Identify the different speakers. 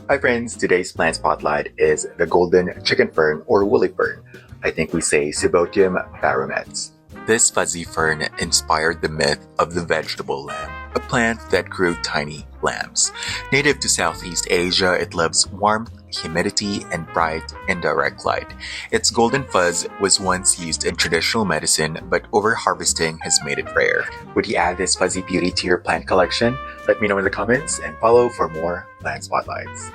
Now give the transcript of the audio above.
Speaker 1: Hi friends, today's plant spotlight is the golden chicken fern or woolly fern. I think we say cibotium barometz. This fuzzy fern inspired the myth of the vegetable lamb, a plant that grew tiny lambs. Native to Southeast Asia, it loves warmth, humidity, and bright, indirect light. Its golden fuzz was once used in traditional medicine, but overharvesting has made it rare. Would you add this fuzzy beauty to your plant collection? Let me know in the comments and follow for more plant spotlights.